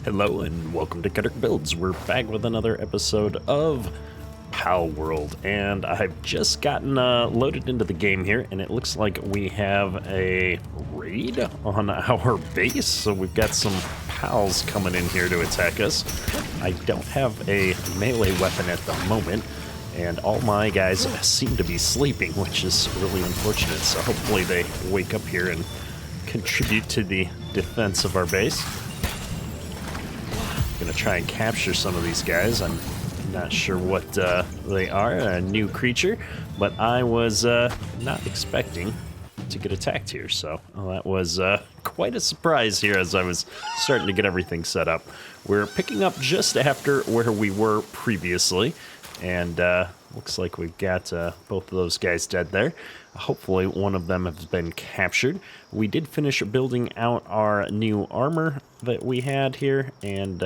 Hello and welcome to Cutter Builds. We're back with another episode of Palworld, and I've just gotten loaded into the game here, and it looks like we have a raid on our base. So we've got some pals coming in here to attack us. I don't have a melee weapon at the moment, and all my guys seem to be sleeping, which is really unfortunate. So hopefully they wake up here and contribute to the defense of our base. Gonna try and capture some of these guys. I'm not sure what they are, a new creature, but I was not expecting to get attacked here, so that was quite a surprise here as I was starting to get everything set up. We're picking up just after where we were previously, and looks like we've got both of those guys dead there. Hopefully one of them has been captured. We did finish building out our new armor that we had here, and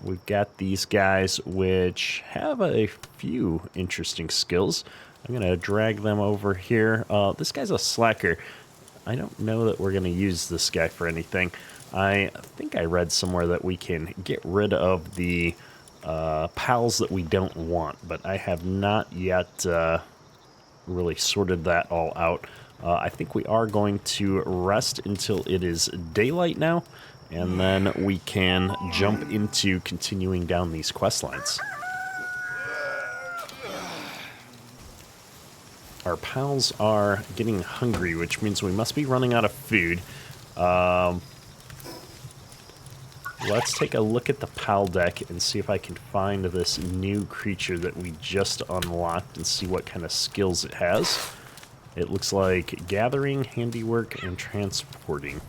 we've got these guys which have a few interesting skills. I'm gonna drag them over here. This guy's a slacker. I don't know that we're gonna use this guy for anything. I think I read somewhere that we can get rid of the pals that we don't want, but I have not yet really sorted that all out. I think we are going to rest until it is daylight now, and then we can jump into continuing down these quest lines. Our pals are getting hungry, which means we must be running out of food. Let's take a look at the PAL deck and see if I can find this new creature that we just unlocked and see what kind of skills it has. It looks like gathering, handiwork, and transporting.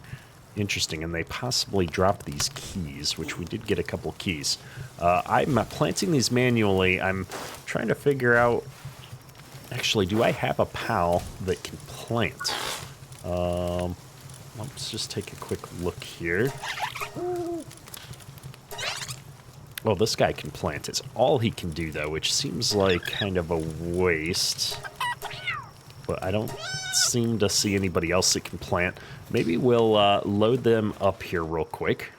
Interesting, and they possibly drop these keys, which we did get a couple keys. I'm planting these manually. I'm trying to figure out, actually, do I have a PAL that can plant? Let's just take a quick look here. Oh, this guy can plant. It's all he can do, though, which seems like kind of a waste. But I don't seem to see anybody else that can plant. Maybe we'll load them up here real quick.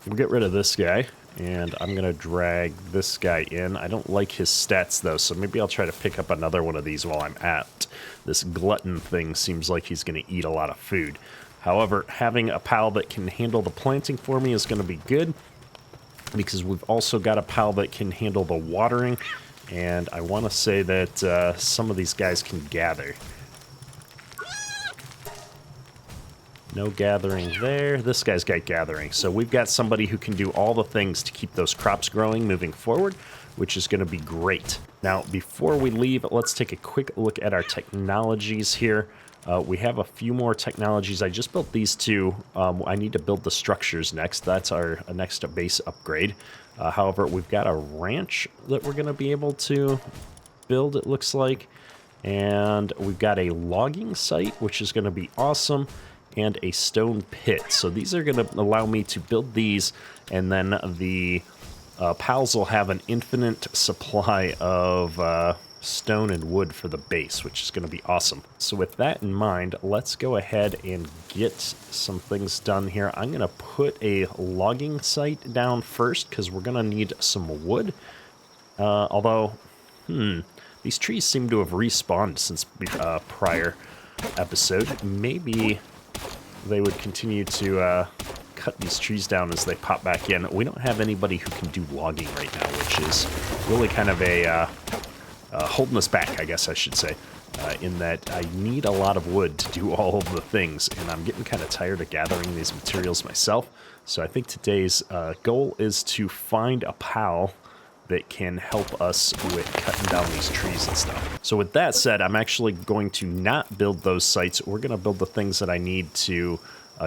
We'll get rid of this guy, and I'm going to drag this guy in. I don't like his stats, though, so maybe I'll try to pick up another one of these while I'm at. This glutton thing seems like he's going to eat a lot of food. However, having a pal that can handle the planting for me is going to be good, because we've also got a pal that can handle the watering, and I want to say that some of these guys can gather. No gathering there. This guy's got gathering. So we've got somebody who can do all the things to keep those crops growing moving forward, which is going to be great. Now, before we leave, let's take a quick look at our technologies here. We have a few more technologies. I just built these two. I need to build the structures next. That's our next base upgrade. However, we've got a ranch that we're going to be able to build, it looks like. And we've got a logging site, which is going to be awesome, and a stone pit. So these are going to allow me to build these, and then the pals will have an infinite supply of stone and wood for the base, which is going to be awesome. So with that in mind, let's go ahead and get some things done here. I'm going to put a logging site down first because we're going to need some wood. Although, these trees seem to have respawned since prior episode. Maybe they would continue to cut these trees down as they pop back in. We don't have anybody who can do logging right now, which is really kind of a holding us back, I guess I should say, in that I need a lot of wood to do all of the things, and I'm getting kind of tired of gathering these materials myself. So I think today's goal is to find a pal that can help us with cutting down these trees and stuff. So with that said, I'm actually going to not build those sites. We're going to build the things that I need to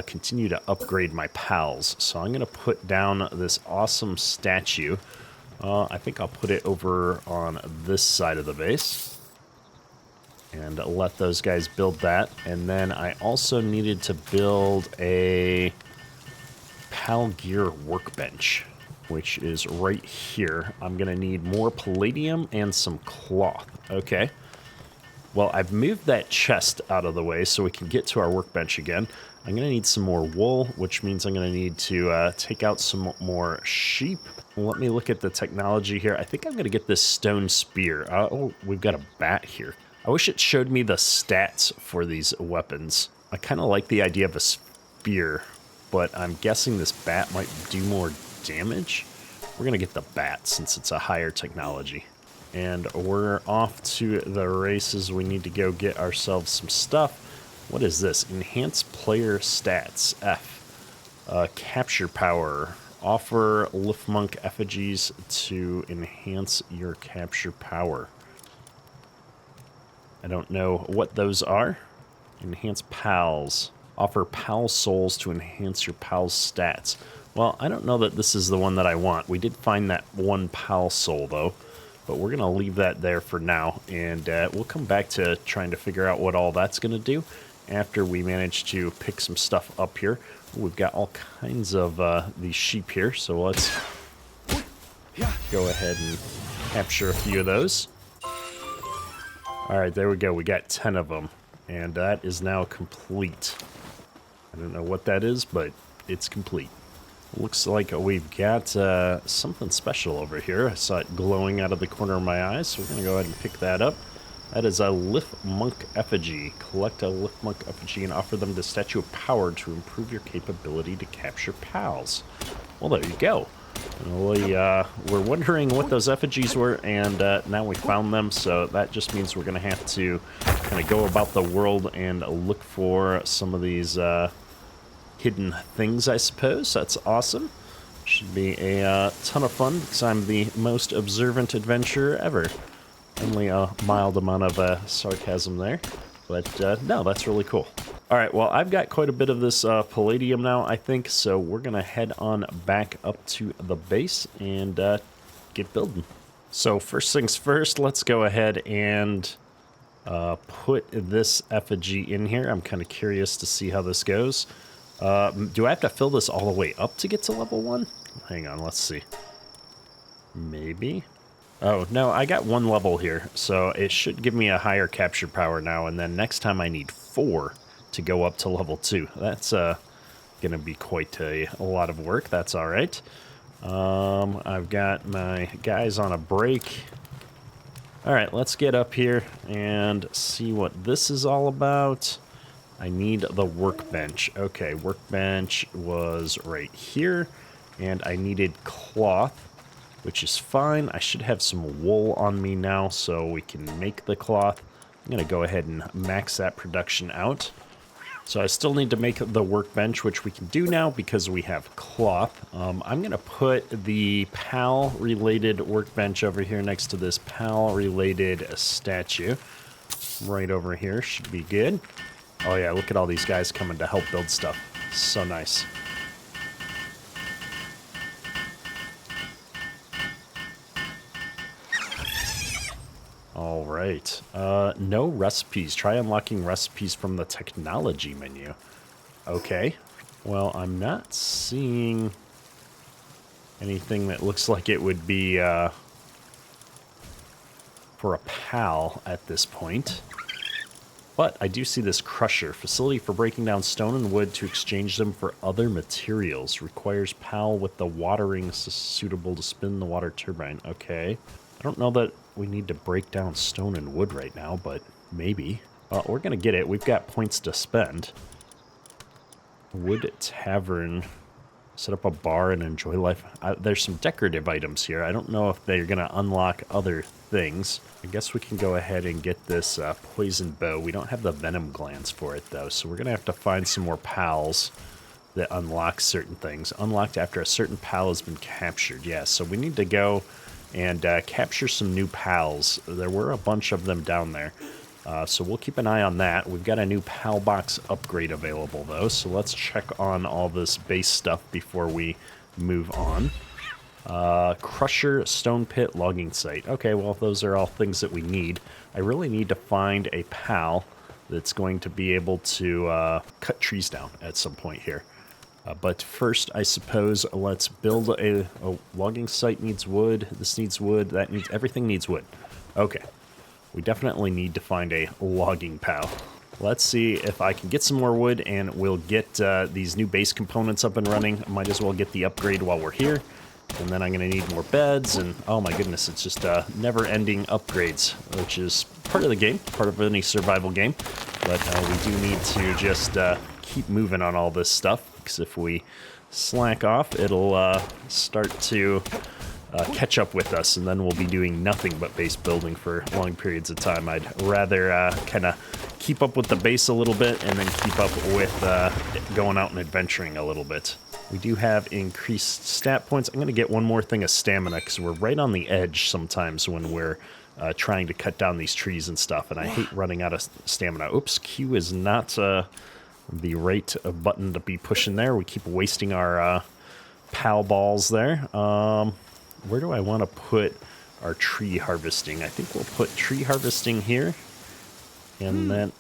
continue to upgrade my pals. So I'm going to put down this awesome statue. I think I'll put it over on this side of the base and let those guys build that. And then I also needed to build a pal gear workbench, which is right here. I'm going to need more palladium and some cloth. Okay. Well, I've moved that chest out of the way so we can get to our workbench again. I'm going to need some more wool, which means I'm going to need to take out some more sheep. Let me look at the technology here. I think I'm going to get this stone spear. Oh, we've got a bat here. I wish it showed me the stats for these weapons. I kind of like the idea of a spear, but I'm guessing this bat might do more damage. We're going to get the bat since it's a higher technology. And we're off to the races. We need to go get ourselves some stuff. What is this? Enhance player stats. F. Capture power. Offer Liftmonk effigies to enhance your capture power. I don't know what those are. Enhance pals. Offer pal souls to enhance your pal's stats. Well, I don't know that this is the one that I want. We did find that one pal soul, though. But we're going to leave that there for now. And we'll come back to trying to figure out what all that's going to do after we manage to pick some stuff up here. We've got all kinds of these sheep here. So let's go ahead and capture a few of those. All right, there we go. We got 10 of them. And that is now complete. I don't know what that is, but it's complete. Looks like we've got something special over here. I saw it glowing out of the corner of my eye, so we're going to go ahead and pick that up. That is a Liftmonk effigy. Collect a Liftmonk effigy and offer them the Statue of Power to improve your capability to capture pals. Well, there you go. We were wondering what those effigies were, and now we found them, so that just means we're going to have to kind of go about the world and look for some of these hidden things, I suppose. That's awesome. Should be a ton of fun because I'm the most observant adventurer ever. Only a mild amount of sarcasm there, but no, that's really cool. All right, well, I've got quite a bit of this palladium now, I think, so we're going to head on back up to the base and get building. So first things first, let's go ahead and put this effigy in here. I'm kind of curious to see how this goes. Do I have to fill this all the way up to get to level 1? Hang on, let's see. Maybe. Oh, no, I got 1 level here, so it should give me a higher capture power now, and then next time I need 4 to go up to level 2. That's going to be quite a lot of work. That's all right. I've got my guys on a break. All right, let's get up here and see what this is all about. I need the workbench. Okay, workbench was right here, and I needed cloth, which is fine. I should have some wool on me now so we can make the cloth. I'm going to go ahead and max that production out. So I still need to make the workbench, which we can do now because we have cloth. I'm going to put the PAL-related workbench over here next to this PAL-related statue. Right over here should be good. Oh yeah, look at all these guys coming to help build stuff. So nice. All right. No recipes. Try unlocking recipes from the technology menu. Okay. Well, I'm not seeing anything that looks like it would be for a PAL at this point. But I do see this crusher. Facility for breaking down stone and wood to exchange them for other materials. Requires PAL with the watering suitable to spin the water turbine. Okay. I don't know that we need to break down stone and wood right now, but maybe. We're going to get it. We've got points to spend. Wood Tavern. Set up a bar and enjoy life. There's some decorative items here. I don't know if they're going to unlock other things. I guess we can go ahead and get this poison bow. We don't have the venom glands for it, though, so we're going to have to find some more pals that unlock certain things. Unlocked after a certain pal has been captured. Yeah, so we need to go and capture some new pals. There were a bunch of them down there. So we'll keep an eye on that. We've got a new PAL box upgrade available, though, so let's check on all this base stuff before we move on. Crusher, Stone Pit, Logging Site. Okay, well, those are all things that we need. I really need to find a PAL that's going to be able to cut trees down at some point here. But first, I suppose, let's build a logging site. Needs wood. This needs wood. That needs... Everything needs wood. Okay. we definitely need to find a logging pal. Let's see if I can get some more wood, and we'll get these new base components up and running. Might as well get the upgrade while we're here. And then I'm going to need more beds, and oh my goodness, it's just never-ending upgrades, which is part of the game, part of any survival game. But we do need to just keep moving on all this stuff, because if we slack off, it'll start to catch up with us, and then we'll be doing nothing but base building for long periods of time. I'd rather kind of keep up with the base a little bit, and then keep up with going out and adventuring a little bit. We do have increased stat points. I'm going to get one more thing of stamina, because we're right on the edge sometimes when we're trying to cut down these trees and stuff, and I hate running out of stamina. Oops, Q is not the right button to be pushing there. We keep wasting our PAL balls there. Where do I want to put our tree harvesting? I think we'll put tree harvesting here. And then,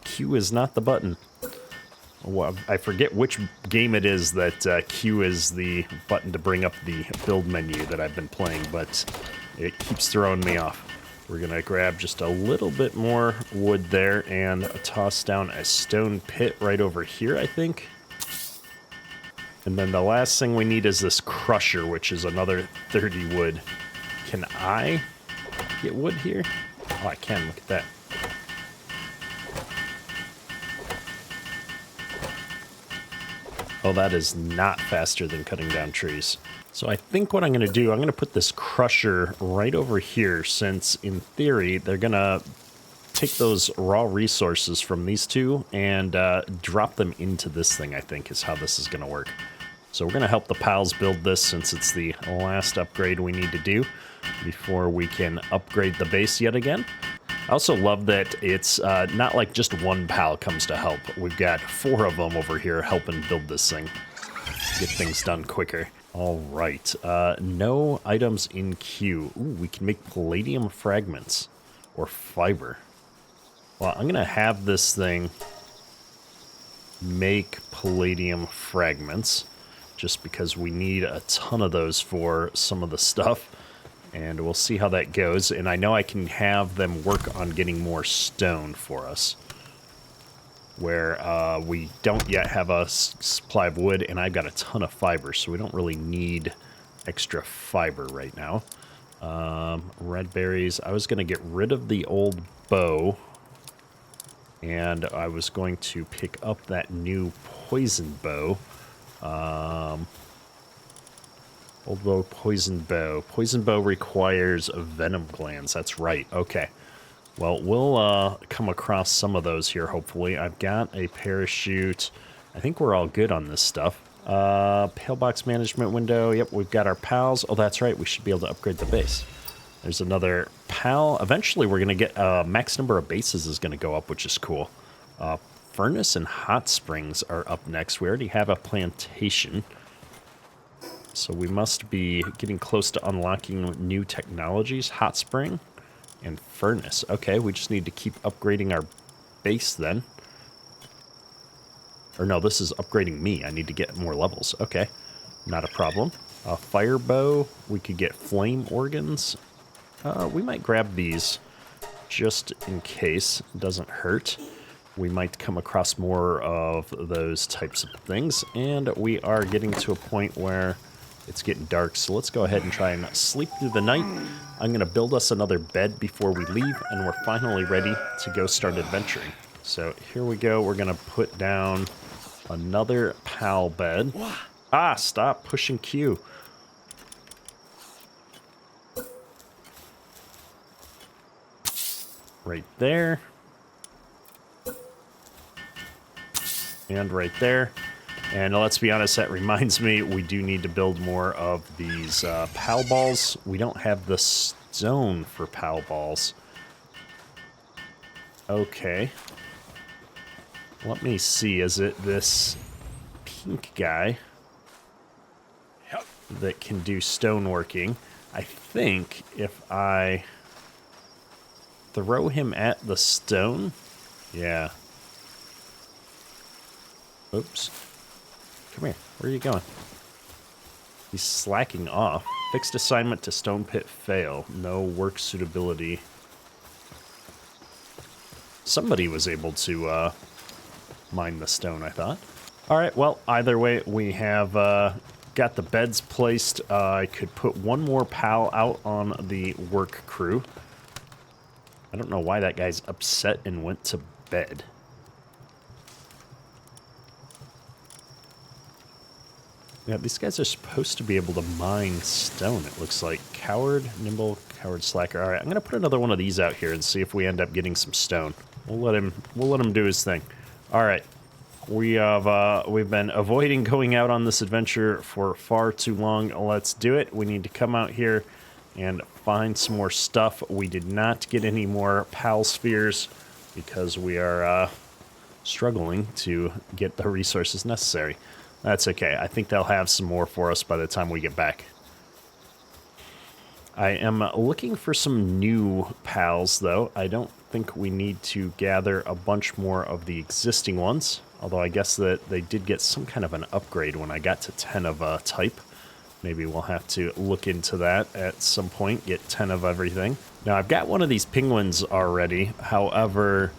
Q is not the button. Well, I forget which game it is that Q is the button to bring up the build menu that I've been playing, but it keeps throwing me off. We're going to grab just a little bit more wood there and toss down a stone pit right over here, I think. And then the last thing we need is this crusher, which is another 30 wood. Can I get wood here? Oh, I can. Look at that. Oh, that is not faster than cutting down trees. So I think what I'm going to do, I'm going to put this crusher right over here, since in theory they're going to take those raw resources from these two and drop them into this thing, I think, is how this is going to work. So we're going to help the pals build this, since it's the last upgrade we need to do before we can upgrade the base yet again. I also love that it's not like just one pal comes to help. We've got 4 of them over here helping build this thing. Get things done quicker. All right. No items in queue. Ooh, we can make palladium fragments or fiber. Well, I'm going to have this thing make palladium fragments, just because we need a ton of those for some of the stuff, and we'll see how that goes. And I know I can have them work on getting more stone for us, where we don't yet have a supply of wood, and I've got a ton of fiber, so we don't really need extra fiber right now. Red berries. I was going to get rid of the old bow, and I was going to pick up that new poison bow. Old bow, poison bow. Poison bow requires venom glands. That's right. Okay. Well, we'll come across some of those here, hopefully. I've got a parachute. I think we're all good on this stuff. Pillbox management window. Yep, we've got our pals. Oh, that's right. We should be able to upgrade the base. There's another pal. Eventually, we're going to get max number of bases is going to go up, which is cool. Furnace and hot springs are up next. We already have a plantation, so we must be getting close to unlocking new technologies. Hot spring and furnace. Okay, we just need to keep upgrading our base then. Or no, this is upgrading me. I need to get more levels. Okay, not a problem. Fire bow. We could get flame organs. We might grab these just in case. It doesn't hurt. We might come across more of those types of things. And we are getting to a point where it's getting dark, so let's go ahead and try and sleep through the night. I'm going to build us another bed before we leave, and we're finally ready to go start adventuring. So here we go. We're going to put down another pal bed. Ah, stop pushing Q. Right there. And right there. And let's be honest, that reminds me, we do need to build more of these PAL balls. We don't have the stone for PAL balls. Okay. Let me see, is it this pink guy that can do stoneworking? I think if I throw him at the stone, yeah. Oops. Come here. Where are you going? He's slacking off. Fixed assignment to stone pit fail. No work suitability. somebody was able to mine the stone, I thought. All right, well, either way, we have got the beds placed. I could put one more pal out on the work crew. I don't know why that guy's upset and went to bed. Yeah, these guys are supposed to be able to mine stone, it looks like. Coward, nimble, coward, slacker. All right, I'm going to put another one of these out here and see if we end up getting some stone. We'll let him do his thing. All right. We've been avoiding going out on this adventure for far too long. Let's do it. We need to come out here and find some more stuff. We did not get any more pal spheres because we are struggling to get the resources necessary. That's okay. I think they'll have some more for us by the time we get back. I am looking for some new pals, though. I don't think we need to gather a bunch more of the existing ones, although I guess that they did get some kind of an upgrade when I got to 10 of a type. Maybe we'll have to look into that at some point, get 10 of everything. Now, I've got one of these penguins already. However,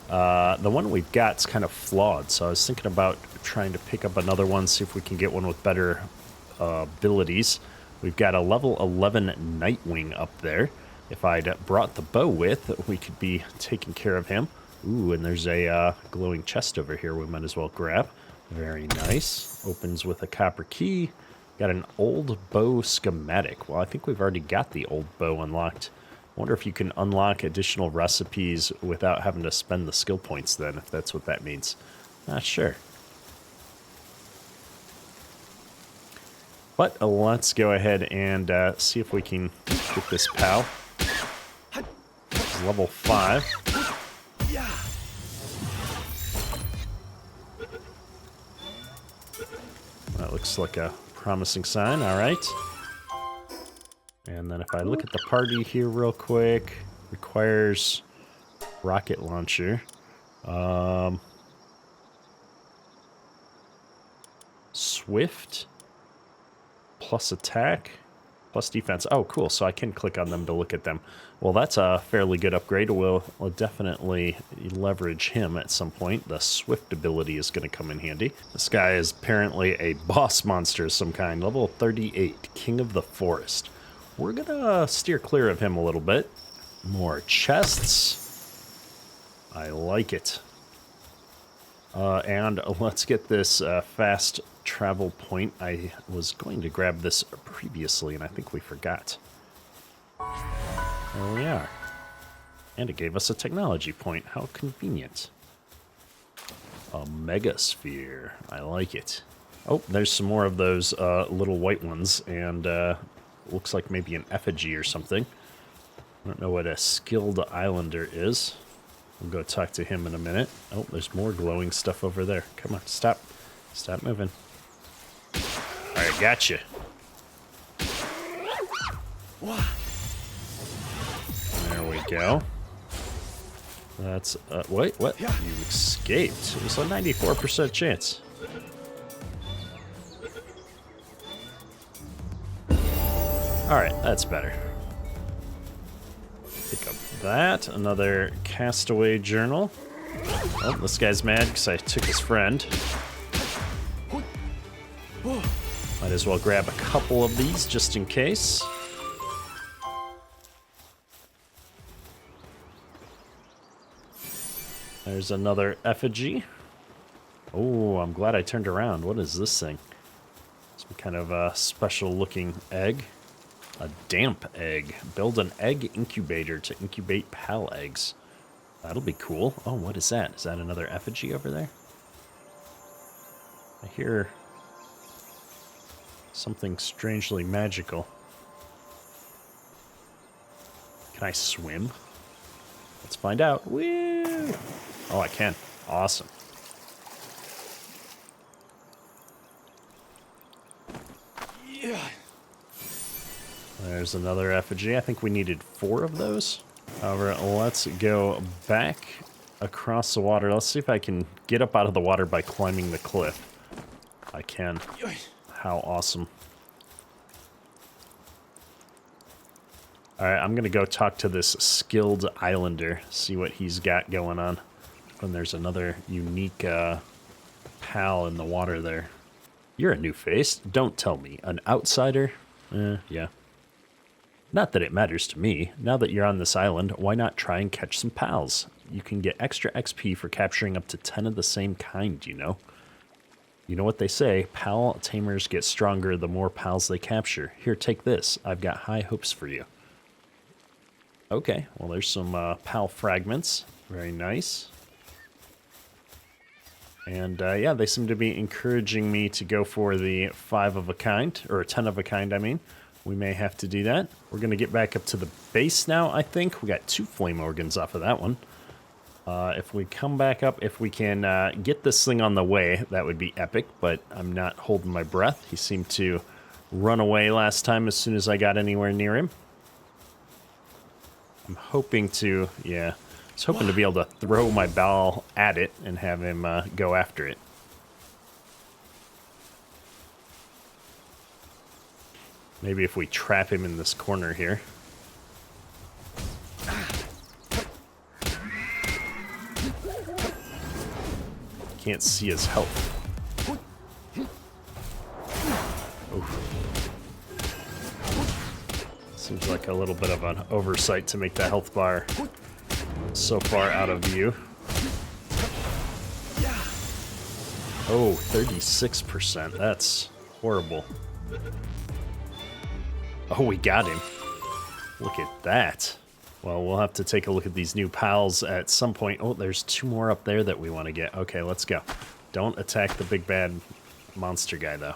the one we've got is kind of flawed, so I was thinking about trying to pick up another one, see if we can get one with better abilities. We've got a level 11 Nightwing up there. If I'd brought the bow with, we could be taking care of him. Ooh, and there's a glowing chest over here we might as well grab. Very nice. Opens with a copper key. Got an old bow schematic. Well, I think we've already got the old bow unlocked. I wonder if you can unlock additional recipes without having to spend the skill points then, if that's what that means. Not sure. But let's go ahead and see if we can get this pal. It's level 5. That looks like a promising sign. All right. And then if I look at the party here real quick, requires rocket launcher. Swift. Plus attack, plus defense. Oh, cool. So I can click on them to look at them. Well, that's a fairly good upgrade. We'll definitely leverage him at some point. The Swift ability is going to come in handy. This guy is apparently a boss monster of some kind. Level 38, King of the Forest. We're going to steer clear of him a little bit. More chests. I like it. And let's get this fast travel point. I was going to grab this previously, and I think we forgot. There we are. And it gave us a technology point. How convenient. A megasphere. I like it. Oh, there's some more of those little white ones, and looks like maybe an effigy or something. I don't know what a skilled islander is. We'll go talk to him in a minute. Oh, there's more glowing stuff over there. Come on, stop. Stop moving. All right, gotcha. There we go. That's, wait, what? You escaped. It was a 94% chance. All right, that's better. Pick up that. Another castaway journal. Oh, this guy's mad because I took his friend. Might as well grab a couple of these just in case. There's another effigy. Oh, I'm glad I turned around. What is this thing? Some kind of a special looking egg. A damp egg. Build an egg incubator to incubate pal eggs. That'll be cool. Oh, what is that? Is that another effigy over there? I hear something strangely magical. Can I swim? Let's find out. Woo! Oh, I can. Awesome. Yeah. There's another effigy. I think we needed 4 of those. However, let's go back across the water. Let's see if I can get up out of the water by climbing the cliff. I can. How awesome. All right, I'm going to go talk to this skilled islander, see what he's got going on. And there's another unique pal in the water there. You're a new face. Don't tell me. An outsider? Yeah. Not that it matters to me. Now that you're on this island, why not try and catch some pals? You can get extra XP for capturing up to 10 of the same kind, you know? You know what they say, pal tamers get stronger the more pals they capture. Here, take this. I've got high hopes for you. Okay, well there's some pal fragments. Very nice. And yeah, they seem to be encouraging me to go for the 5 of a kind, or 10 of a kind, I mean. We may have to do that. We're going to get back up to the base now, I think. We got 2 flame organs off of that one. If we come back up, if we can get this thing on the way, that would be epic, but I'm not holding my breath. He seemed to run away last time as soon as I got anywhere near him. I'm hoping to, yeah, I was hoping to be able to throw my ball at it and have him go after it. Maybe if we trap him in this corner here. Can't see his health. Oof. Seems like a little bit of an oversight to make the health bar so far out of view. Oh, 36%. That's horrible. Oh, we got him. Look at that. Well, we'll have to take a look at these new pals at some point. Oh, there's 2 more up there that we want to get. Okay, let's go. Don't attack the big bad monster guy, though.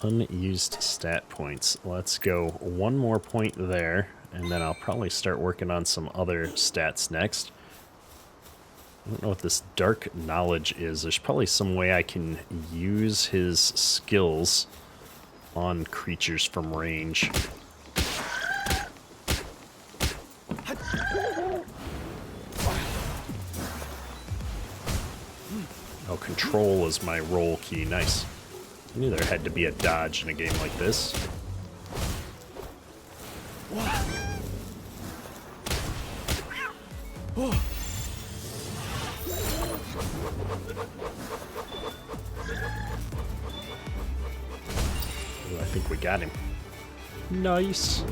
Unused stat points. Let's go 1 more point there, and then I'll probably start working on some other stats next. I don't know what this dark knowledge is. There's probably some way I can use his skills on creatures from range. Oh, control is my roll key. Nice. I knew there had to be a dodge in a game like this. Ooh, I think we got him. Nice.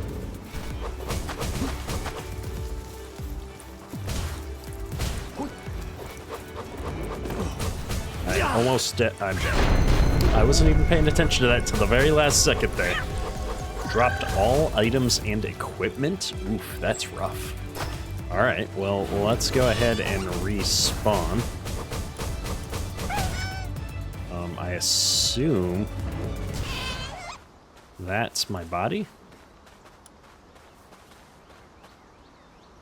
Almost dead. I'm down. I wasn't even paying attention to that till the very last second there. Dropped all items and equipment? Oof, that's rough. Alright, well, let's go ahead and respawn. I assume that's my body?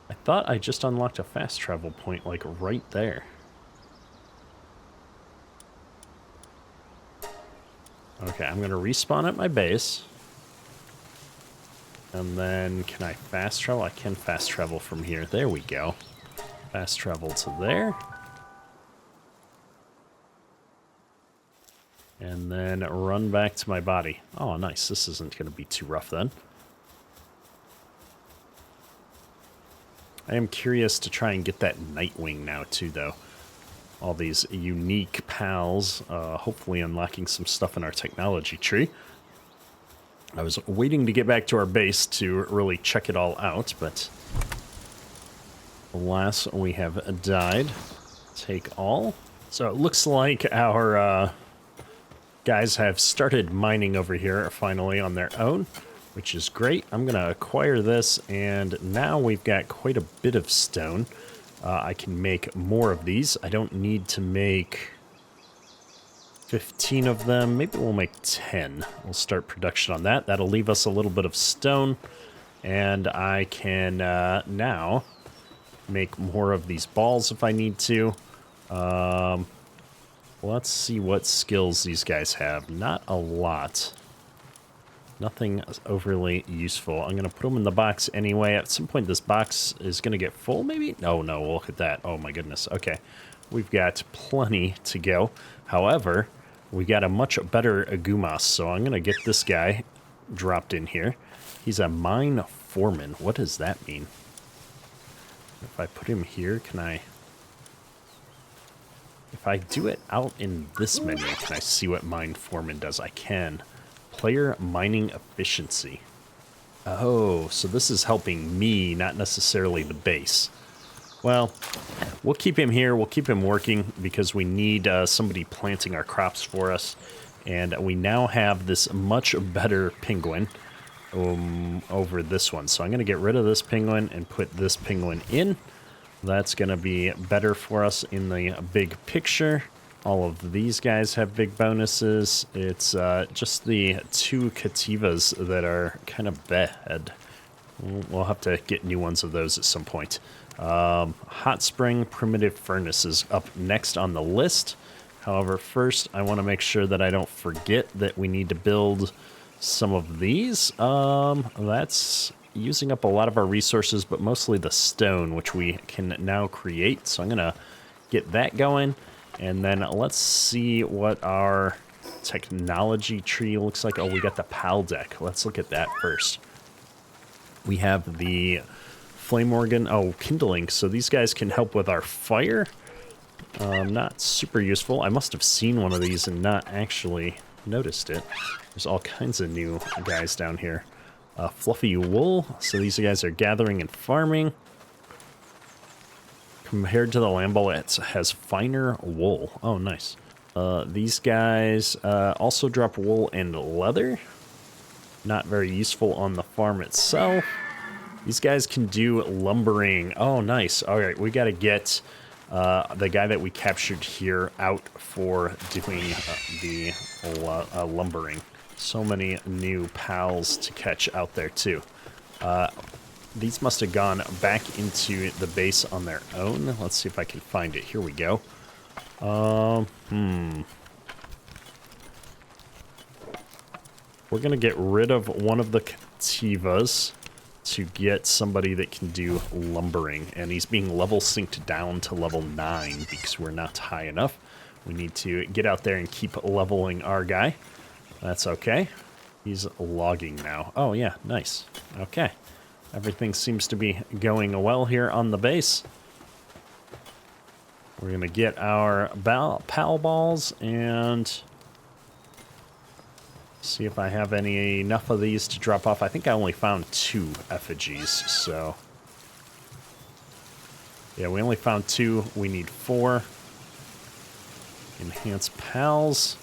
I thought I just unlocked a fast travel point, like, right there. Okay, I'm gonna respawn at my base. And then, can I fast travel? I can fast travel from here. There we go. Fast travel to there. And then run back to my body. Oh, nice. This isn't gonna be too rough then. I am curious to try and get that Nightwing now too, though. All these unique pals, hopefully unlocking some stuff in our technology tree. I was waiting to get back to our base to really check it all out, but alas, we have died. Take all. So it looks like our guys have started mining over here finally on their own, which is great. I'm going to acquire this, and now we've got quite a bit of stone. I can make more of these. I don't need to make 15 of them. Maybe we'll make 10. We'll start production on that. That'll leave us a little bit of stone, and I can now make more of these balls if I need to. Let's see what skills these guys have. Not a lot. Nothing overly useful. I'm going to put them in the box anyway. At some point, this box is going to get full, maybe? Oh, no, look at that. Oh, my goodness. Okay. We've got plenty to go. However, we got a much better Agumas, so I'm going to get this guy dropped in here. He's a mine foreman. What does that mean? If I put him here, can I... If I do it out in this menu, can I see what mine foreman does? I can. Player mining efficiency. Oh, so this is helping me, not necessarily the base. Well, we'll keep him here. We'll keep him working because we need somebody planting our crops for us. And we now have this much better penguin over this one. So I'm going to get rid of this penguin and put this penguin in. That's going to be better for us in the big picture. All of these guys have big bonuses. It's just the two cativas that are kind of bad. We'll have to get new ones of those at some point. Hot spring primitive furnace is up next on the list. However, first I want to make sure that I don't forget that we need to build some of these. That's using up a lot of our resources, but mostly the stone, which we can now create. So I'm going to get that going. And then let's see what our technology tree looks like. Oh, we got the PAL deck. Let's look at that first. We have the flame organ. Oh, kindling. So these guys can help with our fire. Not super useful. I must have seen one of these and not actually noticed it. There's all kinds of new guys down here. Fluffy wool. So these guys are gathering and farming. Compared to the Lambo, it has finer wool. Oh, nice. These guys also drop wool and leather. Not very useful on the farm itself. These guys can do lumbering. Oh, nice. All right, we got to get the guy that we captured here out for doing the lumbering. So many new pals to catch out there, too. These must have gone back into the base on their own. Let's see if I can find it. Here we go. We're going to get rid of one of the cativas to get somebody that can do lumbering. And he's being level synced down to level 9 because we're not high enough. We need to get out there and keep leveling our guy. That's okay. He's logging now. Oh, yeah, nice. Okay. Everything seems to be going well here on the base. We're going to get our PAL balls and see if I have enough of these to drop off. I think I only found 2 effigies, so... Yeah, we only found 2. We need 4. Enhance PALs.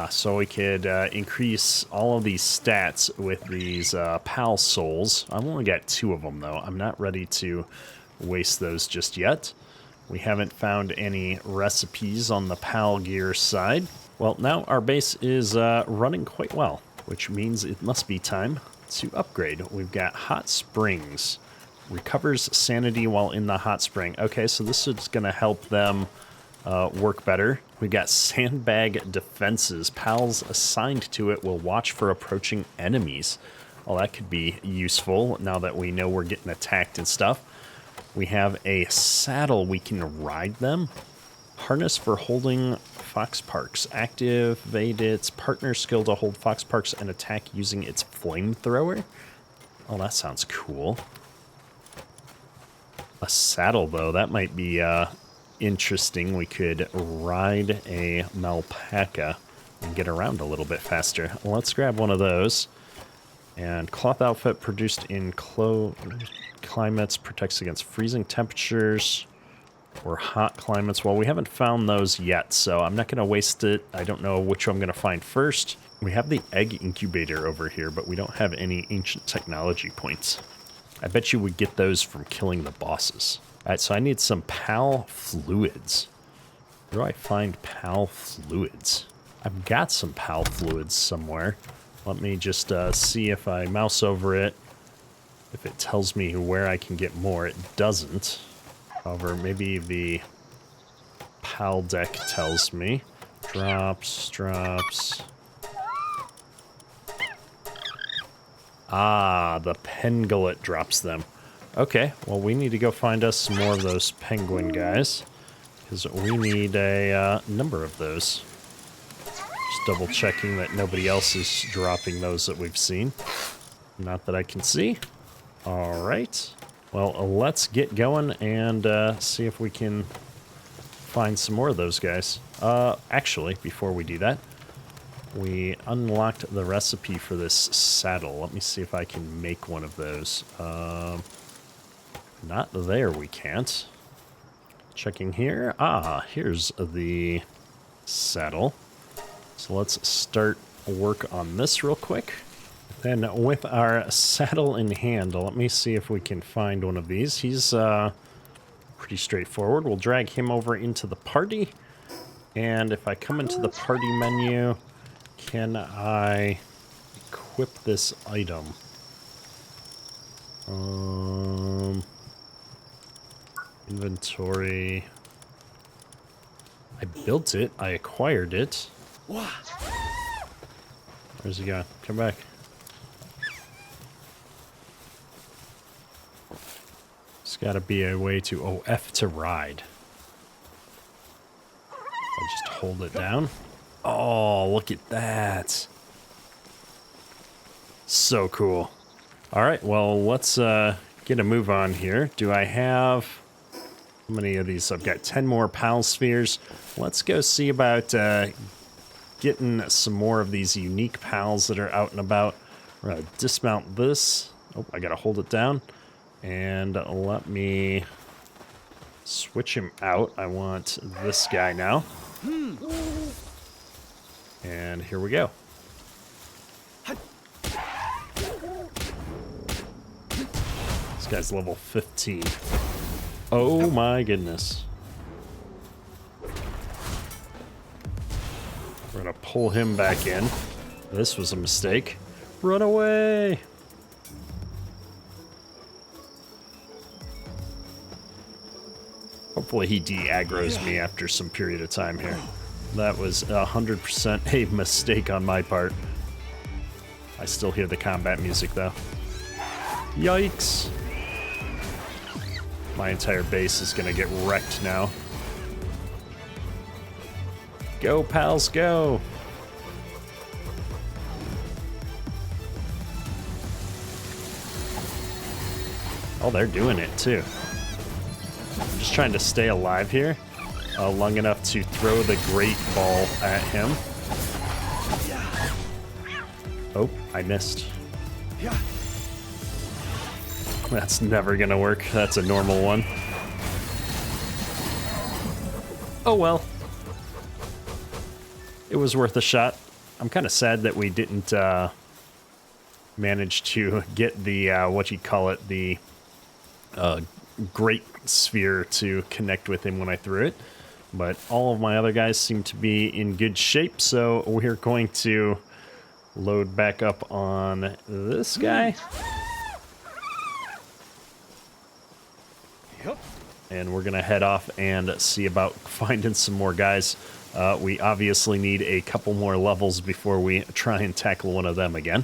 So we could increase all of these stats with these PAL souls. I've only got 2 of them, though. I'm not ready to waste those just yet. We haven't found any recipes on the PAL gear side. Well, now our base is running quite well, which means it must be time to upgrade. We've got hot springs. Recovers sanity while in the hot spring. Okay, so this is going to help them work better. We got sandbag defenses. Pals assigned to it will watch for approaching enemies. Well, that could be useful now that we know we're getting attacked and stuff. We have a saddle. We can ride them. Harness for holding fox parks. Activate its partner skill to hold fox parks and attack using its flamethrower. Oh, that sounds cool. A saddle, though, that might be interesting. We could ride a alpaca and get around a little bit faster. Let's grab one of those. And cloth outfit produced in climates protects against freezing temperatures or hot climates. Well, we haven't found those yet, so I'm not going to waste it. I don't know which I'm going to find first. We have the egg incubator over here, but we don't have any ancient technology points. I bet you would get those from killing the bosses. All right, so I need some PAL fluids. Where do I find PAL fluids? I've got some PAL fluids somewhere. Let me just see if I mouse over it. If it tells me where I can get more, it doesn't. However, maybe the PAL deck tells me. Drops. Ah, the pengullet drops them. Okay, well, we need to go find us some more of those penguin guys, because we need a number of those. Just double checking that nobody else is dropping those that we've seen. Not that I can see. All right. Well, let's get going and see if we can find some more of those guys. Actually, before we do that, we unlocked the recipe for this saddle. Let me see if I can make one of those. Not there, we can't. Checking here. Ah, here's the saddle. So let's start work on this real quick. Then with our saddle in hand, let me see if we can find one of these. He's pretty straightforward. We'll drag him over into the party. And if I come into the party menu, can I equip this item? Inventory. I built it. I acquired it. Where's he going? Come back. There's got to be a way to... Oh, F to ride. I just hold it down. Oh, look at that. So cool. All right, well, let's get a move on here. Do I have... How many of these? I've got 10 more PAL spheres. Let's go see about getting some more of these unique PALs that are out and about. We're going to dismount this. Oh, I got to hold it down. And let me switch him out. I want this guy now. And here we go. This guy's level 15. Oh my goodness. We're gonna pull him back in. This was a mistake. Run away! Hopefully he de-aggroes me after some period of time here. That was 100% a mistake on my part. I still hear the combat music though. Yikes! My entire base is gonna get wrecked now. Go, pals, go! Oh, they're doing it too. I'm just trying to stay alive here long enough to throw the great ball at him. Oh, I missed. That's never gonna work. That's a normal one. Oh well. It was worth a shot. I'm kind of sad that we didn't manage to get the, the great sphere to connect with him when I threw it. But all of my other guys seem to be in good shape, so we're going to load back up on this guy. And we're going to head off and see about finding some more guys. We obviously need a couple more levels before we try and tackle one of them again.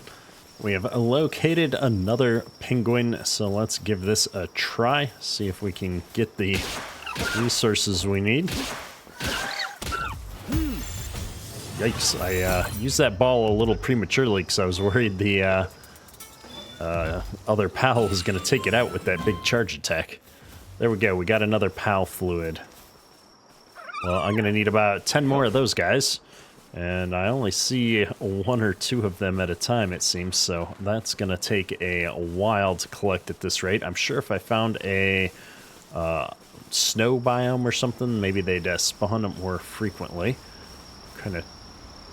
We have located another penguin, so let's give this a try. See if we can get the resources we need. Yikes, I used that ball a little prematurely because I was worried the other PAL was going to take it out with that big charge attack. There we go, we got another PAL fluid. Well, I'm going to need about 10 more of those guys. And I only see 1 or 2 of them at a time, it seems. So that's going to take a while to collect at this rate. I'm sure if I found a snow biome or something, maybe they'd spawn more frequently. Kind of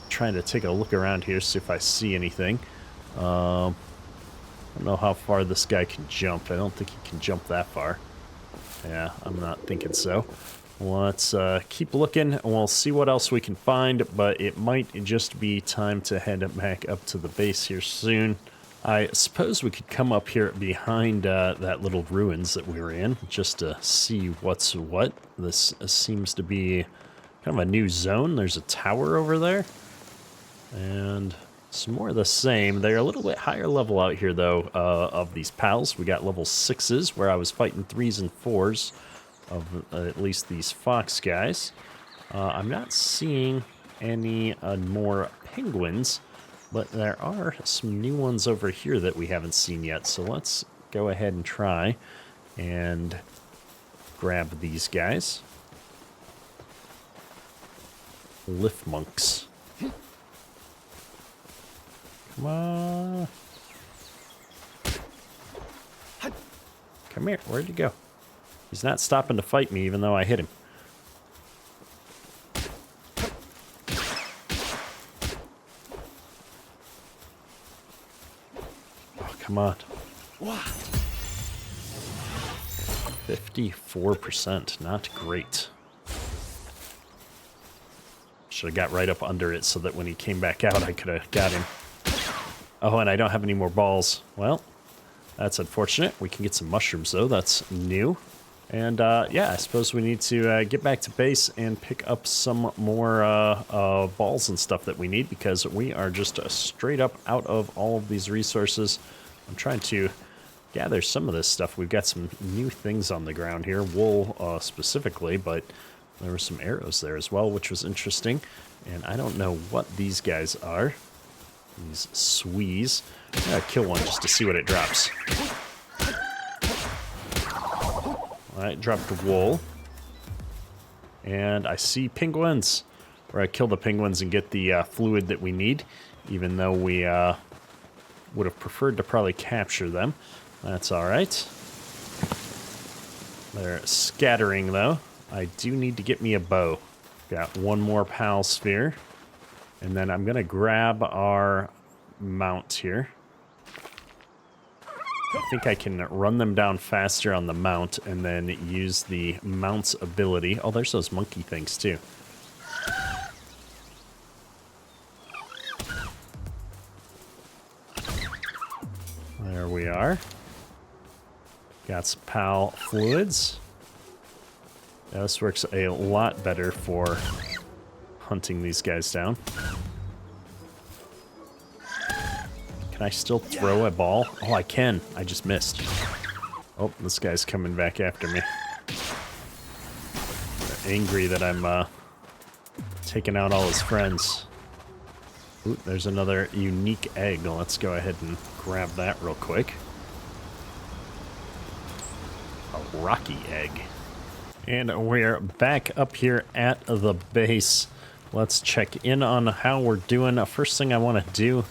trying to take a look around here, see if I see anything. I don't know how far this guy can jump. I don't think he can jump that far. Yeah, I'm not thinking so. Let's keep looking, and we'll see what else we can find, but it might just be time to head back up to the base here soon. I suppose we could come up here behind that little ruins that we were in, just to see what's what. This seems to be kind of a new zone. There's a tower over there, and some more of the same. They're a little bit higher level out here, though, of these pals. We got level 6s, where I was fighting 3s and 4s. Of at least these fox guys. I'm not seeing any more penguins, but there are some new ones over here that we haven't seen yet. So let's go ahead and try and grab these guys. Lift monks. Come on. Come here. Where'd you go? He's not stopping to fight me even though I hit him. Oh, come on. 54%. Not great. Should have got right up under it so that when he came back out, I could have got him. Oh, and I don't have any more balls. Well, that's unfortunate. We can get some mushrooms, though. That's new. And, yeah, I suppose we need to get back to base and pick up some more balls and stuff that we need, because we are just straight up out of all of these resources. I'm trying to gather some of this stuff. We've got some new things on the ground here, wool specifically, but there were some arrows there as well, which was interesting. And I don't know what these guys are. These Swees. I'm gonna kill one just to see what it drops. Alright, dropped wool. And I see penguins. Where I kill the penguins and get the fluid that we need, even though we would have preferred to probably capture them. That's alright. They're scattering, though. I do need to get me a bow. Got one more pal sphere. And then I'm going to grab our mount here. I think I can run them down faster on the mount and then use the mount's ability. Oh, there's those monkey things, too. There we are. Got some pal fluids. Yeah, this works a lot better for hunting these guys down. Can I still throw a ball? Oh, I can. I just missed. Oh, this guy's coming back after me. They're angry that I'm taking out all his friends. Ooh, there's another unique egg. Let's go ahead and grab that real quick. A rocky egg. And we're back up here at the base. Let's check in on how we're doing. First thing I want to do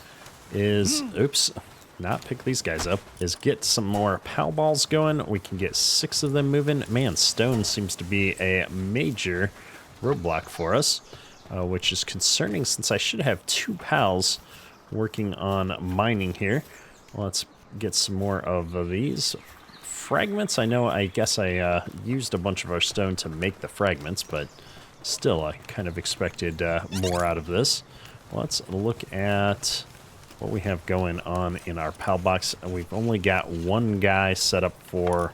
is, oops, not pick these guys up, is get some more pal balls going. We can get 6 of them moving. Man, stone seems to be a major roadblock for us, which is concerning since I should have 2 pals working on mining here. Let's get some more of these. Fragments, I guess I used a bunch of our stone to make the fragments, but still, I kind of expected more out of this. Let's look at what we have going on in our pal box. We've only got 1 guy set up for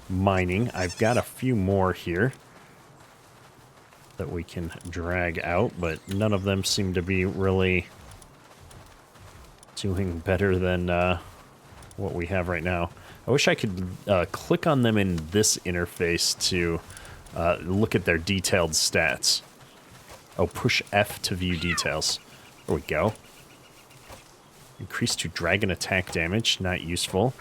mining. I've got a few more here that we can drag out, but none of them seem to be really doing better than what we have right now. I wish I could click on them in this interface to look at their detailed stats. Oh, push F to view details. There we go. Increase to dragon attack damage, not useful.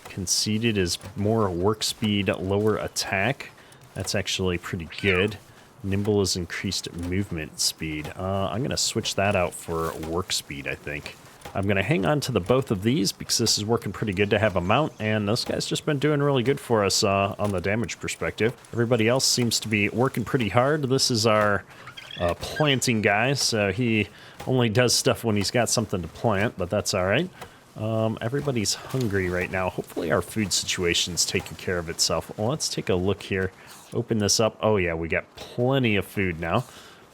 Conceded is more work speed, lower attack. That's actually pretty good. Nimble is increased movement speed. I'm going to switch that out for work speed, I think. I'm going to hang on to the both of these because this is working pretty good to have a mount, and this guy's just been doing really good for us on the damage perspective. Everybody else seems to be working pretty hard. This is our planting guy, so he only does stuff when he's got something to plant, but that's all right. Everybody's hungry right now. Hopefully our food situation's taking care of itself. Well, let's take a look here. Open this up. Oh yeah, we got plenty of food now.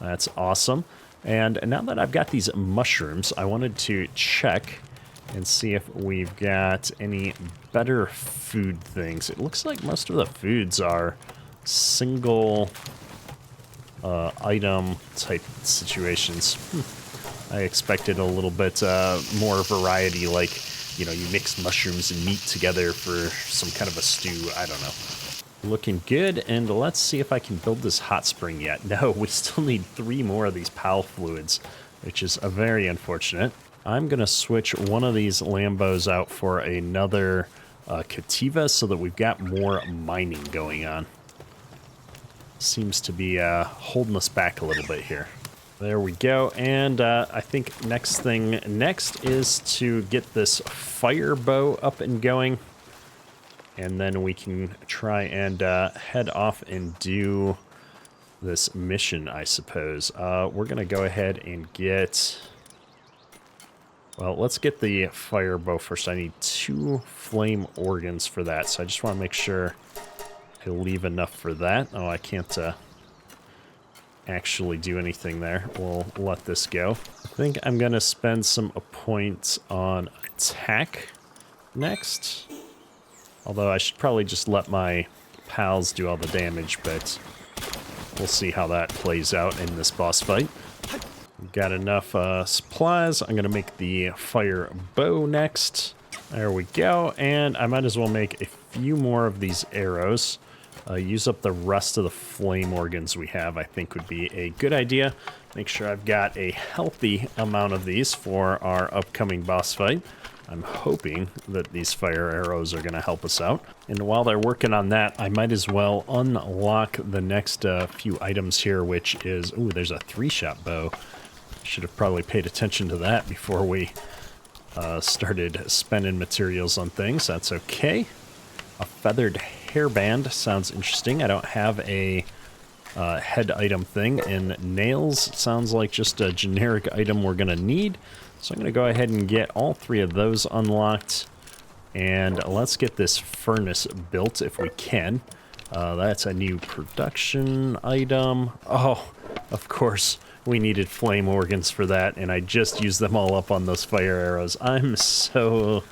That's awesome. And now that I've got these mushrooms, I wanted to check and see if we've got any better food things. It looks like most of the foods are single item type situations. I expected a little bit more variety, like, you know, you mix mushrooms and meat together for some kind of a stew. I don't know. Looking good, and let's see if I can build this hot spring yet. No, we still need 3 more of these PAL fluids, which is very unfortunate. I'm going to switch one of these Lambos out for another Cativa so that we've got more mining going on. Seems to be holding us back a little bit here. There we go, and I think next is to get this fire bow up and going. And then we can try and head off and do this mission, I suppose. We're going to go ahead and get... Well, let's get the fire bow first. I need 2 flame organs for that, so I just want to make sure I leave enough for that. Oh, I can't actually do anything there. We'll let this go. I think I'm going to spend some points on attack next. Although I should probably just let my pals do all the damage, but we'll see how that plays out in this boss fight. We've got enough supplies. I'm going to make the fire bow next. There we go. And I might as well make a few more of these arrows. Use up the rest of the flame organs we have, I think would be a good idea. Make sure I've got a healthy amount of these for our upcoming boss fight. I'm hoping that these fire arrows are going to help us out. And while they're working on that, I might as well unlock the next few items here, which is... Ooh, there's a 3-shot bow. Should have probably paid attention to that before we started spending materials on things. That's okay. A feathered hairband sounds interesting. I don't have a head item thing. And nails sounds like just a generic item we're going to need. So I'm going to go ahead and get all 3 of those unlocked. And let's get this furnace built if we can. That's a new production item. Oh, of course, we needed flame organs for that. And I just used them all up on those fire arrows. I'm so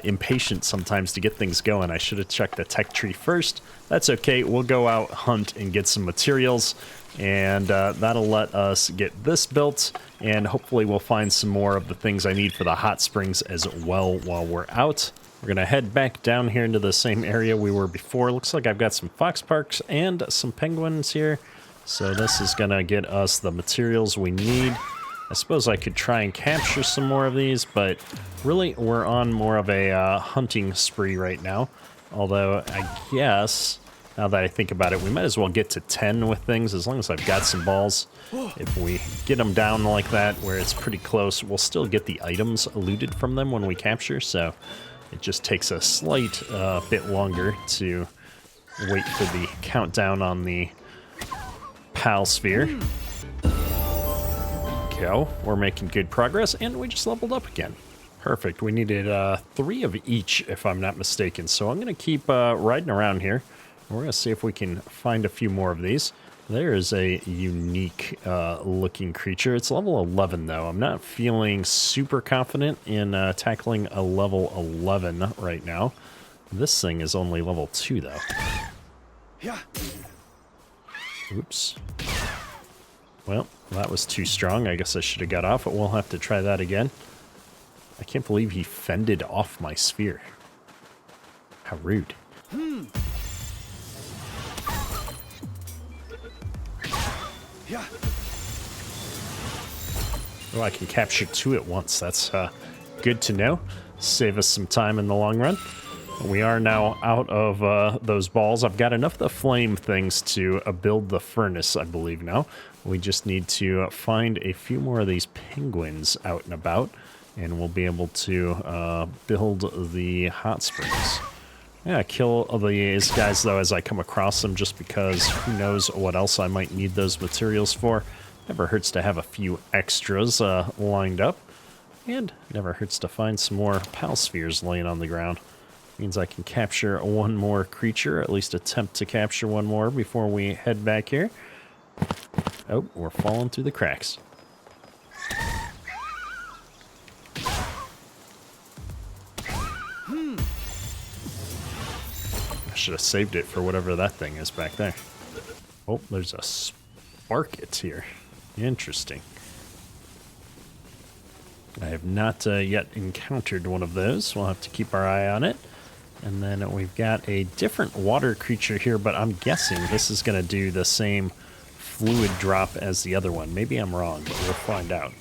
impatient sometimes to get things going. I should have checked the tech tree first. That's okay. We'll go out, hunt, and get some materials. And that'll let us get this built, and hopefully we'll find some more of the things I need for the hot springs as well while we're out. We're going to head back down here into the same area we were before. Looks like I've got some fox parks and some penguins here. So this is going to get us the materials we need. I suppose I could try and capture some more of these, but really we're on more of a hunting spree right now. Although I guess... Now that I think about it, we might as well get to 10 with things, as long as I've got some balls. If we get them down like that, where it's pretty close, we'll still get the items looted from them when we capture, so it just takes a slight bit longer to wait for the countdown on the PAL sphere. Go. We're making good progress, and we just leveled up again. Perfect. We needed 3 of each, if I'm not mistaken, so I'm going to keep riding around here. We're going to see if we can find a few more of these. There is a unique looking creature. It's level 11, though. I'm not feeling super confident in tackling a level 11 right now. This thing is only level 2, though. Yeah. Oops. Well, that was too strong. I guess I should have got off, but we'll have to try that again. I can't believe he fended off my sphere. How rude. Yeah. Oh, I can capture 2 at once. That's good to know. Save us some time in the long run. We are now out of those balls. I've got enough of the flame things to build the furnace, I believe now. We just need to find a few more of these penguins out and about, and we'll be able to build the hot springs. Yeah, kill these guys, though, as I come across them, just because who knows what else I might need those materials for. Never hurts to have a few extras lined up. And never hurts to find some more PAL spheres laying on the ground. Means I can capture one more creature, at least attempt to capture one more before we head back here. Oh, we're falling through the cracks. Should have saved it for whatever that thing is back there. Oh, there's a Sparkit here. Interesting. I have not yet encountered one of those. We'll have to keep our eye on it. And then we've got a different water creature here, but I'm guessing this is going to do the same fluid drop as the other one. Maybe I'm wrong, but we'll find out.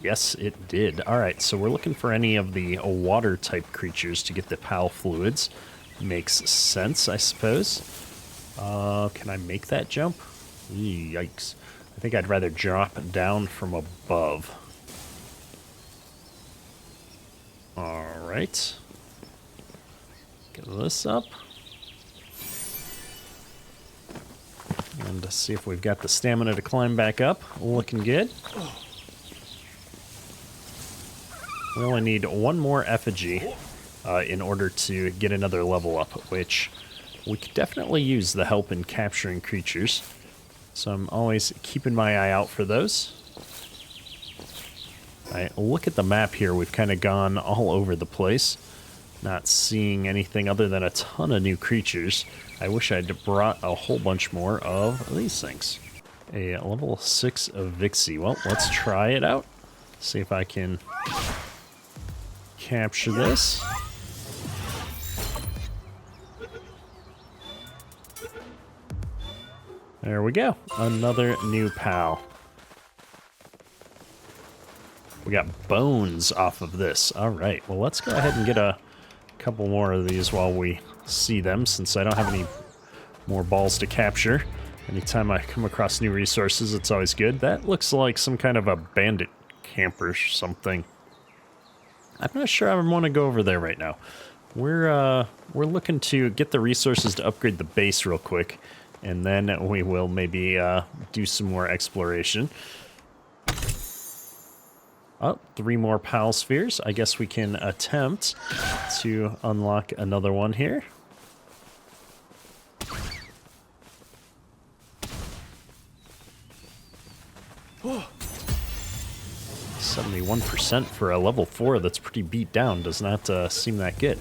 Yes, it did. All right, so we're looking for any of the water-type creatures to get the PAL fluids. Makes sense, I suppose. Can I make that jump? Yikes. I think I'd rather drop down from above. All right. Get this up. And to see if we've got the stamina to climb back up. Looking good. We only need one more effigy in order to get another level up, which we could definitely use the help in capturing creatures. So I'm always keeping my eye out for those. All right, look at the map here. We've kind of gone all over the place. Not seeing anything other than a ton of new creatures. I wish I'd brought a whole bunch more of these things. A level 6 of Vixie. Well, let's try it out. See if I can capture this. There we go. Another new pal. We got bones off of this. All right. Well, let's go ahead and get a couple more of these while we see them, since I don't have any more balls to capture. Anytime I come across new resources, it's always good. That looks like some kind of a bandit camp or something. I'm not sure I want to go over there right now. We're looking to get the resources to upgrade the base real quick, and then we will maybe do some more exploration. Oh, 3 more PAL spheres. I guess we can attempt to unlock another one here. Oh. 71% for a level 4 that's pretty beat down. Does not seem that good.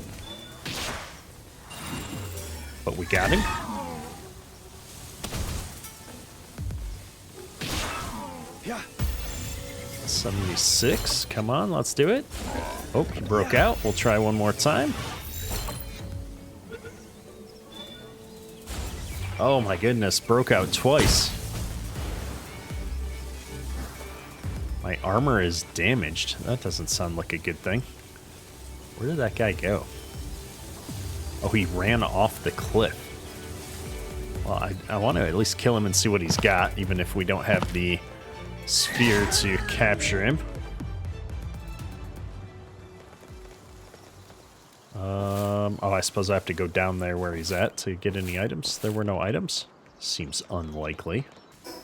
But we got him. Yeah. 76. Come on, let's do it. Oh, he broke out. We'll try one more time. Oh my goodness, broke out twice. My armor is damaged. That doesn't sound like a good thing. Where did that guy go? Oh, he ran off the cliff. Well, I want to at least kill him and see what he's got, even if we don't have the sphere to capture him. Oh, I suppose I have to go down there where he's at to get any items. There were no items. Seems unlikely.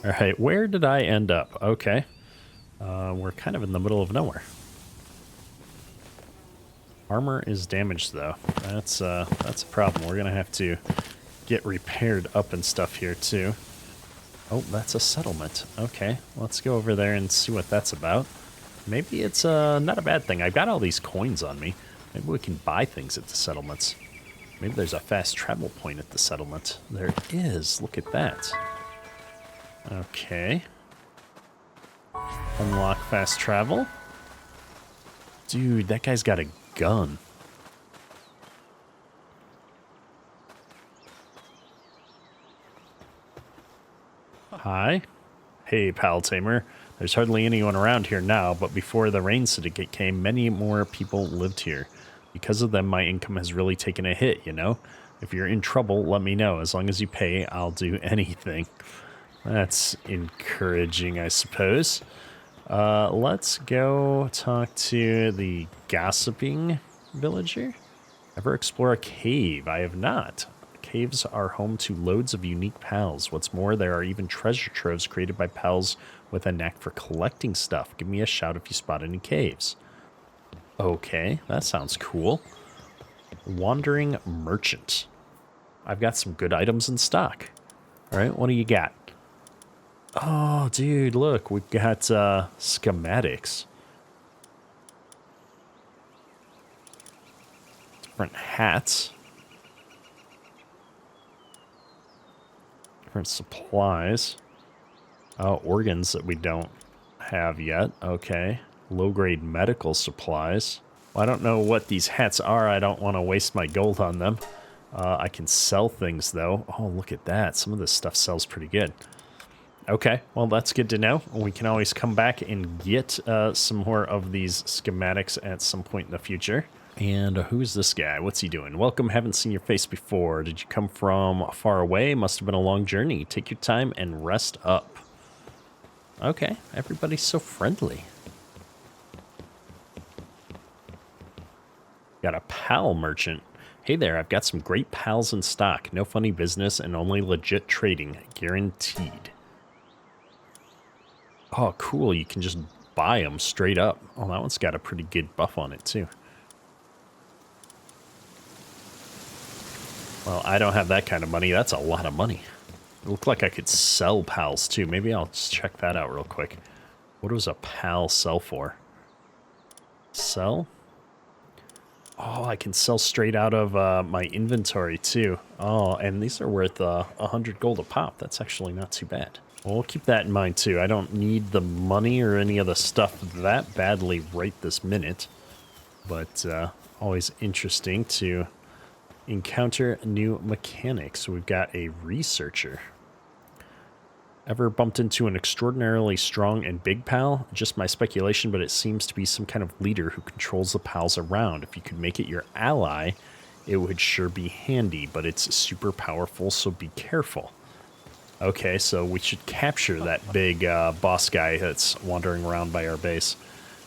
All right, where did I end up? Okay. We're kind of in the middle of nowhere. Armor is damaged, though. That's a problem. We're gonna have to get repaired up and stuff here too. Oh, that's a settlement. Okay, let's go over there and see what that's about. Maybe it's not a bad thing. I've got all these coins on me. Maybe we can buy things at the settlements. Maybe there's a fast travel point at the settlement. There is. Look at that. Okay. Unlock fast travel. Dude, that guy's got a gun. Hi. Hey, Pal Tamer. There's hardly anyone around here now, but before the Rain Syndicate came, many more people lived here. Because of them, my income has really taken a hit, you know? If you're in trouble, let me know. As long as you pay, I'll do anything. That's encouraging, I suppose. Let's go talk to the gossiping villager. Ever explore a cave? I have not. Caves are home to loads of unique pals. What's more, there are even treasure troves created by pals with a knack for collecting stuff. Give me a shout if you spot any caves. Okay, that sounds cool. Wandering merchant. I've got some good items in stock. All right, what do you got? Oh, dude, look, we've got schematics. Different hats. Different supplies. Oh, organs that we don't have yet. Okay. Low-grade medical supplies. Well, I don't know what these hats are. I don't want to waste my gold on them. I can sell things, though. Oh, look at that. Some of this stuff sells pretty good. Okay, well, that's good to know. We can always come back and get some more of these schematics at some point in the future. And who's this guy? What's he doing? Welcome, haven't seen your face before. Did you come from far away? Must have been a long journey. Take your time and rest up. Okay, everybody's so friendly. Got a pal merchant. Hey there, I've got some great pals in stock. No funny business and only legit trading. Guaranteed. Oh, cool. You can just buy them straight up. Oh, that one's got a pretty good buff on it, too. Well, I don't have that kind of money. That's a lot of money. It looked like I could sell pals, too. Maybe I'll just check that out real quick. What does a pal sell for? Sell? Oh, I can sell straight out of my inventory, too. Oh, and these are worth 100 gold a pop. That's actually not too bad. Well, we'll keep that in mind, too. I don't need the money or any of the stuff that badly right this minute. But always interesting to encounter new mechanics. We've got a researcher. Ever bumped into an extraordinarily strong and big pal? Just my speculation, but it seems to be some kind of leader who controls the pals around. If you could make it your ally, it would sure be handy, but it's super powerful, so be careful. Okay, so we should capture that big boss guy that's wandering around by our base.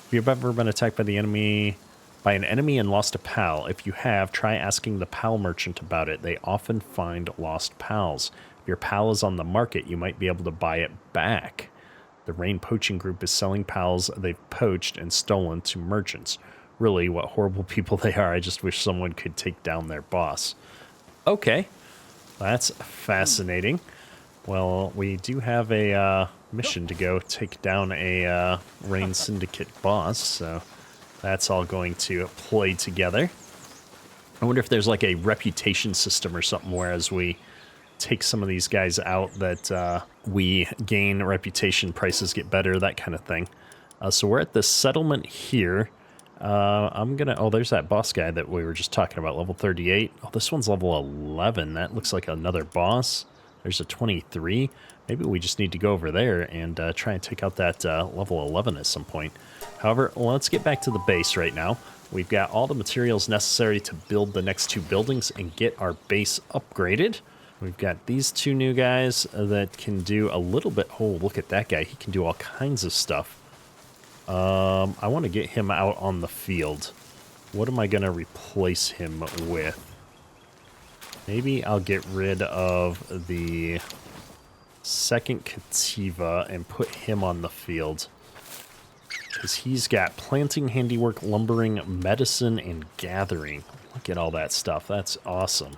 If you've ever been attacked by an enemy and lost a pal, if you have, try asking the pal merchant about it. They often find lost pals. If your pal is on the market, you might be able to buy it back. The Rain Poaching Group is selling pals they've poached and stolen to merchants. Really, what horrible people they are. I just wish someone could take down their boss. Okay, that's fascinating. Well, we do have a mission to go take down a Rain Syndicate boss, so that's all going to play together. I wonder if there's like a reputation system or something where as we take some of these guys out that we gain reputation, prices get better, that kind of thing. So we're at the settlement here. Oh, there's that boss guy that we were just talking about, level 38. Oh, this one's level 11. That looks like another boss. There's a 23. Maybe we just need to go over there and try and take out that level 11 at some point. However, let's get back to the base right now. We've got all the materials necessary to build the next two buildings and get our base upgraded. We've got these two new guys that can do a little bit. Oh, look at that guy. He can do all kinds of stuff. I want to get him out on the field. What am I going to replace him with? Maybe I'll get rid of the second Cativa and put him on the field. Because he's got planting, handiwork, lumbering, medicine, and gathering. Look at all that stuff. That's awesome.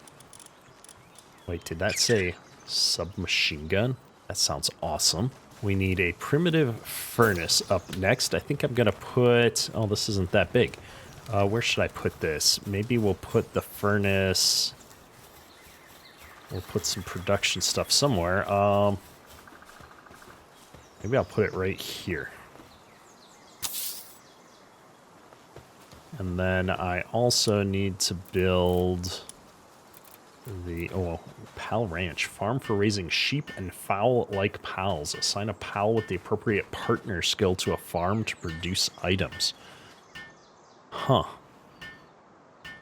Wait, did that say submachine gun? That sounds awesome. We need a primitive furnace up next. I think I'm going to put... Oh, this isn't that big. Where should I put this? Maybe we'll put the furnace... We'll put some production stuff somewhere. Maybe I'll put it right here. And then I also need to build the Pal Ranch. Farm for raising sheep and fowl like pals. Assign a pal with the appropriate partner skill to a farm to produce items. Huh.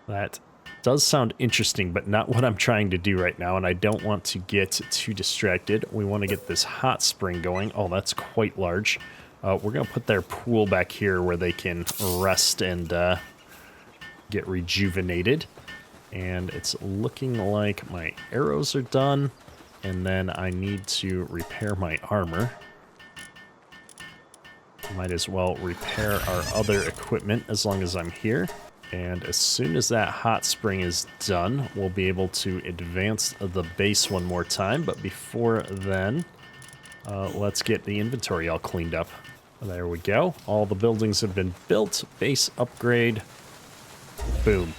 That does sound interesting, but not what I'm trying to do right now, and I don't want to get too distracted. We want to get this hot spring going. Oh, that's quite large. We're going to put their pool back here where they can rest and get rejuvenated. And it's looking like my arrows are done, and then I need to repair my armor. Might as well repair our other equipment as long as I'm here. And as soon as that hot spring is done, we'll be able to advance the base one more time. But before then, let's get the inventory all cleaned up. There we go. All the buildings have been built. Base upgrade. Boom.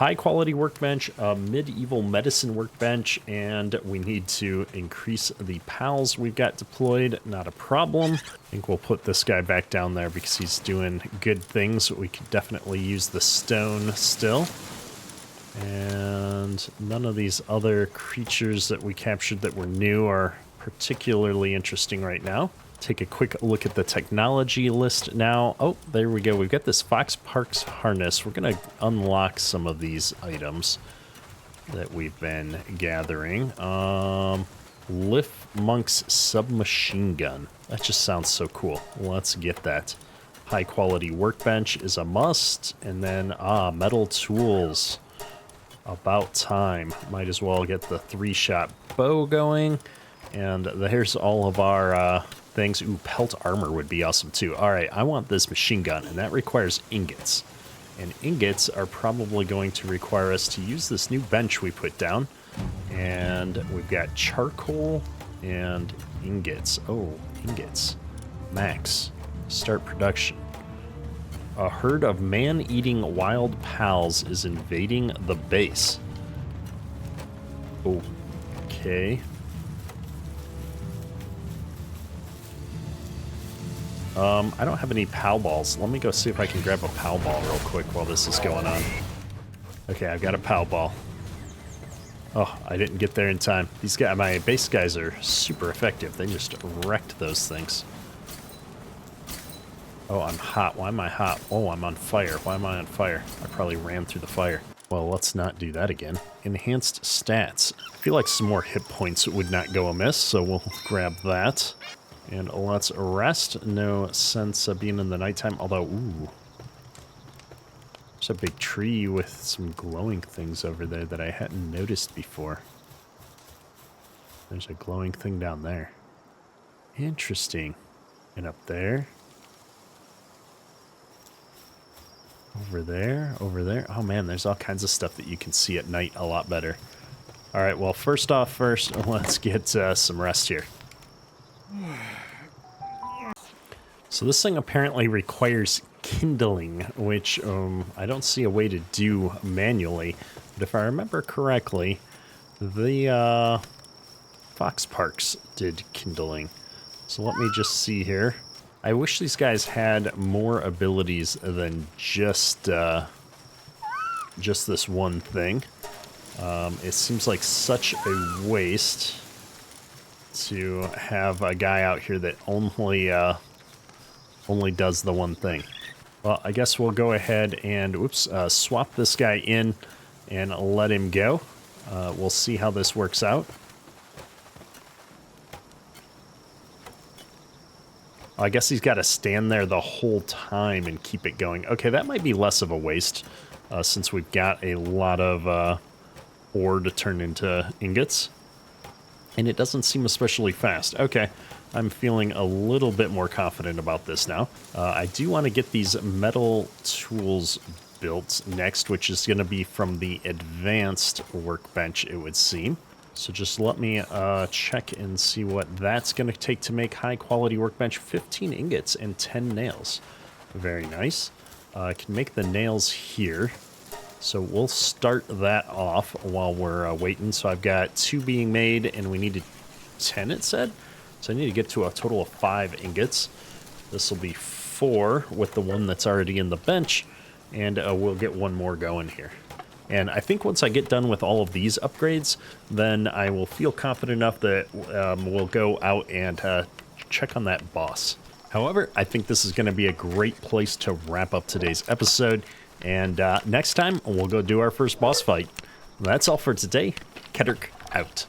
high quality workbench, a medieval medicine workbench, and we need to increase the pals we've got deployed. Not a problem. I think we'll put this guy back down there because he's doing good things. We could definitely use the stone still. And none of these other creatures that we captured that were new are particularly interesting right now. Take a quick look at the technology list now. Oh, there we go. We've got this Fox Parks harness. We're going to unlock some of these items that we've been gathering. Lift Monk's submachine gun. That just sounds so cool. Let's get that. High quality workbench is a must. And then, metal tools. About time. Might as well get the 3-shot bow going. And there's all of our things. Ooh, pelt armor would be awesome too. All right, I want this machine gun, and that requires ingots. And ingots are probably going to require us to use this new bench we put down. And we've got charcoal and ingots. Oh, ingots. Max. Start production. A herd of man-eating wild pals is invading the base. Oh, okay. I don't have any pal balls. Let me go see if I can grab a pal ball real quick while this is going on. Okay, I've got a pal ball. Oh, I didn't get there in time. These guys, my base guys are super effective. They just wrecked those things. Oh, I'm hot. Why am I hot? Oh, I'm on fire. Why am I on fire? I probably ran through the fire. Well, let's not do that again. Enhanced stats. I feel like some more hit points would not go amiss, so we'll grab that. And let's rest. No sense of being in the nighttime, although, ooh. There's a big tree with some glowing things over there that I hadn't noticed before. There's a glowing thing down there. Interesting. And up there. Over there, over there. Oh man, there's all kinds of stuff that you can see at night a lot better. All right, well, first, let's get some rest here. So this thing apparently requires kindling, which I don't see a way to do manually. But if I remember correctly, the Fox Parks did kindling. So let me just see here. I wish these guys had more abilities than just this one thing. It seems like such a waste to have a guy out here that only does the one thing. Well, I guess we'll go ahead and swap this guy in and let him go. We'll see how this works out. I guess he's got to stand there the whole time and keep it going. Okay, that might be less of a waste since we've got a lot of ore to turn into ingots. And it doesn't seem especially fast. Okay, I'm feeling a little bit more confident about this now. I do want to get these metal tools built next, which is going to be from the advanced workbench, it would seem. So just let me check and see what that's going to take to make high quality workbench. 15 ingots and 10 nails. Very nice. I can make the nails here. So we'll start that off while we're waiting. So I've got 2 being made and we needed 10, it said. So I need to get to a total of 5 ingots. This will be 4 with the one that's already in the bench. And we'll get one more going here. And I think once I get done with all of these upgrades, then I will feel confident enough that we'll go out and check on that boss. However, I think this is going to be a great place to wrap up today's episode. And next time, we'll go do our first boss fight. That's all for today. Kedrick out.